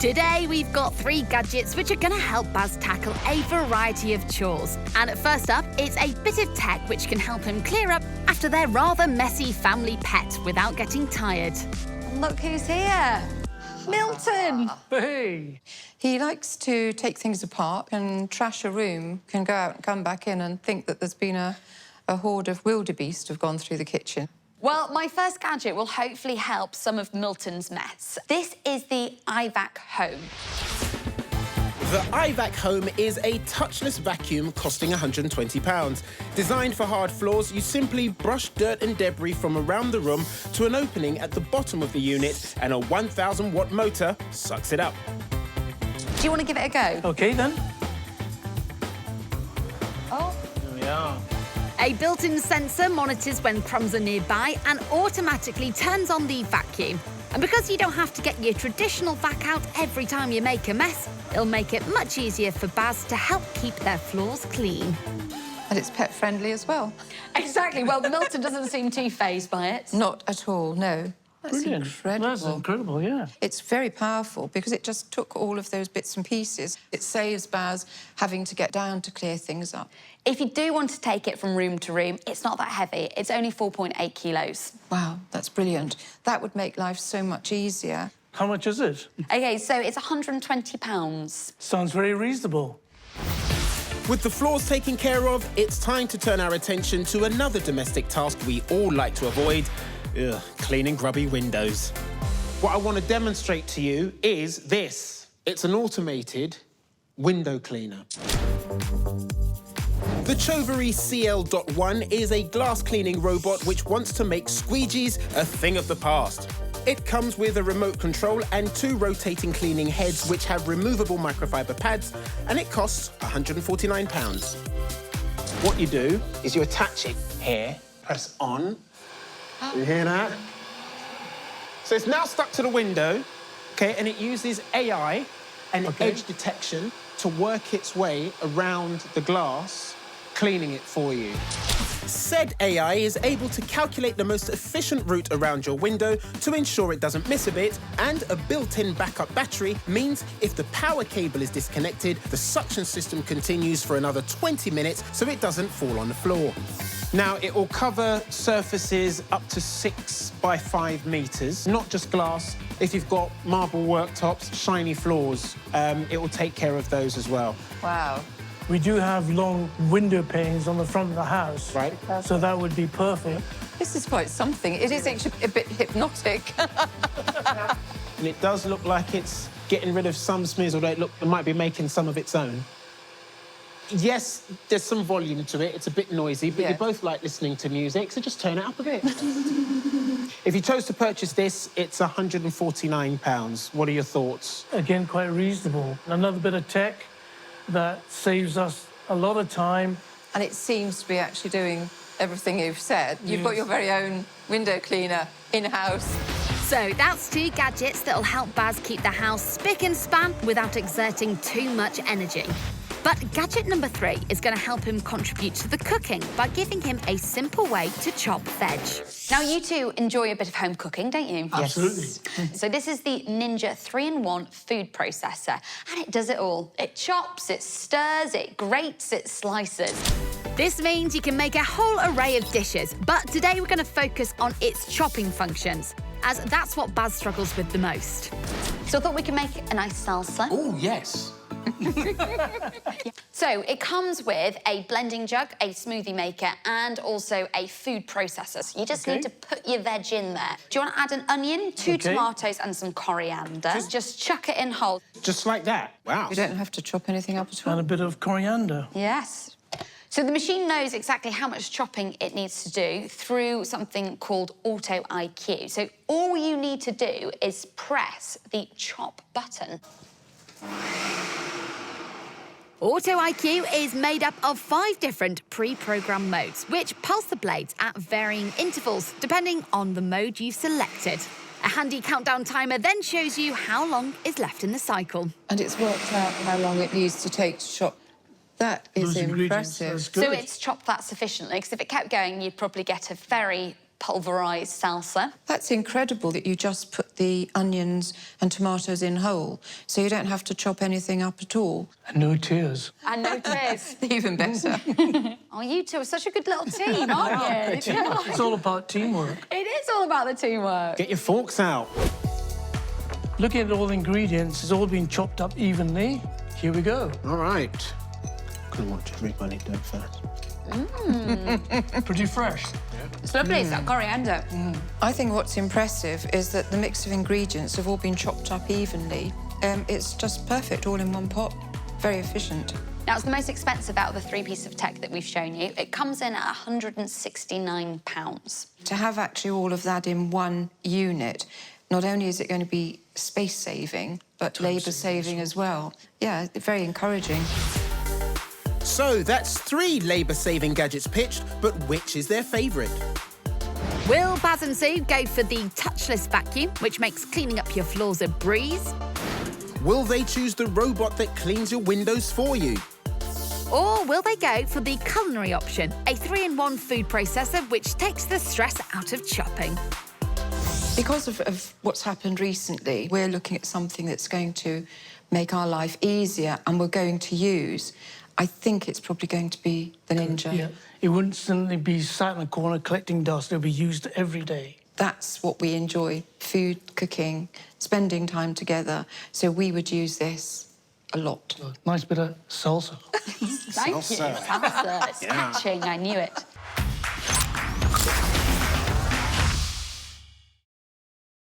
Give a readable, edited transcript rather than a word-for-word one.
Today, we've got 3 gadgets which are going to help Baz tackle a variety of chores. And first up, it's a bit of tech which can help him clear up after their rather messy family pet without getting tired. Look who's here. Milton! Hey! He likes to take things apart and trash a room, can go out and come back in and think that there's been a horde of wildebeest have gone through the kitchen. Well, my first gadget will hopefully help some of Milton's mess. This is the EYEVAC Home. The EYEVAC Home is a touchless vacuum costing £120. Designed for hard floors, you simply brush dirt and debris from around the room to an opening at the bottom of the unit, and a 1,000-watt motor sucks it up. Do you want to give it a go? OK, then. Oh. Here we are. A built-in sensor monitors when crumbs are nearby and automatically turns on the vacuum. And because you don't have to get your traditional vac out every time you make a mess, it'll make it much easier for Baz to help keep their floors clean. And it's pet-friendly as well. Exactly. Well, Milton doesn't seem too fazed by it. Not at all, no. That's Brilliant. incredible. That's incredible, yeah. It's very powerful because it just took all of those bits and pieces. It saves Baz having to get down to clear things up. If you do want to take it from room to room, it's not that heavy. It's only 4.8 kilos. Wow, that's brilliant. That would make life so much easier. How much is it? OK, so it's £120. Sounds very reasonable. With the floors taken care of, it's time to turn our attention to another domestic task we all like to avoid. Cleaning grubby windows. What I want to demonstrate to you is this. It's an automated window cleaner. The CHOVERY CL.1 is a glass cleaning robot which wants to make squeegees a thing of the past. It comes with a remote control and 2 rotating cleaning heads which have removable microfiber pads, and it costs £149. What you do is you attach it here, press on. You hear that? So it's now stuck to the window, OK, and it uses AI and edge detection to work its way around the glass, cleaning it for you. Said AI is able to calculate the most efficient route around your window to ensure it doesn't miss a bit, and a built-in backup battery means if the power cable is disconnected, the suction system continues for another 20 minutes so it doesn't fall on the floor. Now, it will cover surfaces up to 6 by 5 metres, not just glass. If you've got marble worktops, shiny floors, it will take care of those as well. Wow. We do have long window panes on the front of the house. Right. So that would be perfect. This is quite something. It is actually a bit hypnotic. And it does look like it's getting rid of some smears, although it might be making some of its own. Yes, there's some volume to it. It's a bit noisy, but you both like listening to music, so just turn it up a bit. If you chose to purchase this, it's £149. What are your thoughts? Again, quite reasonable. Another bit of tech that saves us a lot of time. And it seems to be actually doing everything you've said. You've got your very own window cleaner in-house. So that's 2 gadgets that'll help Baz keep the house spick and span without exerting too much energy. But gadget number 3 is going to help him contribute to the cooking by giving him a simple way to chop veg. Now, you two enjoy a bit of home cooking, don't you? Absolutely. So this is the Ninja 3-in-1 food processor, and it does it all. It chops, it stirs, it grates, it slices. This means you can make a whole array of dishes, but today we're going to focus on its chopping functions, as that's what Baz struggles with the most. So I thought we could make a nice salsa. Oh, yes. So it comes with a blending jug, a smoothie maker, and also a food processor. So you just need to put your veg in there. Do you want to add an onion, 2 tomatoes, and some coriander? Just chuck it in whole. Just like that. Wow. You don't have to chop anything up at all. And a bit of coriander. Yes. So the machine knows exactly how much chopping it needs to do through something called Auto IQ. So all you need to do is press the chop button. Auto IQ is made up of 5 different pre-programmed modes, which pulse the blades at varying intervals, depending on the mode you've selected. A handy countdown timer then shows you how long is left in the cycle. And it's worked out how long it needs to take to chop. That is Those ingredients, impressive. that's good. So it's chopped that sufficiently, because if it kept going, you'd probably get a very pulverised salsa. That's incredible that you just put the onions and tomatoes in whole, so you don't have to chop anything up at all. And no tears. And no tears. Even better. Oh, you two are such a good little team, aren't you? It's all about teamwork. It is all about the teamwork. Get your forks out. Looking at all the ingredients, it's all been chopped up evenly. Here we go. All right. Gonna watch everybody do it first. Pretty fresh. It's lovely, it's that coriander. I think what's impressive is that the mix of ingredients have all been chopped up evenly. It's just perfect, all in one pot. Very efficient. Now, it's the most expensive out of the 3 pieces of tech that we've shown you. It comes in at £169. To have actually all of that in one unit, not only is it going to be space-saving, but labour-saving as well. Yeah, very encouraging. So that's 3 labour-saving gadgets pitched, but which is their favourite? Will Baz and Sue go for the Touchless Vacuum, which makes cleaning up your floors a breeze? Will they choose the robot that cleans your windows for you? Or will they go for the culinary option, a 3-in-1 food processor which takes the stress out of chopping? Because of what's happened recently, we're looking at something that's going to make our life easier and we're going to use. I think it's probably going to be the Ninja. Yeah, it wouldn't suddenly be sat in a corner collecting dust. It'll be used every day. That's what we enjoy, food, cooking, spending time together. So we would use this a lot. Nice bit of salsa. Thank you. Salsa. It's catching, I knew it.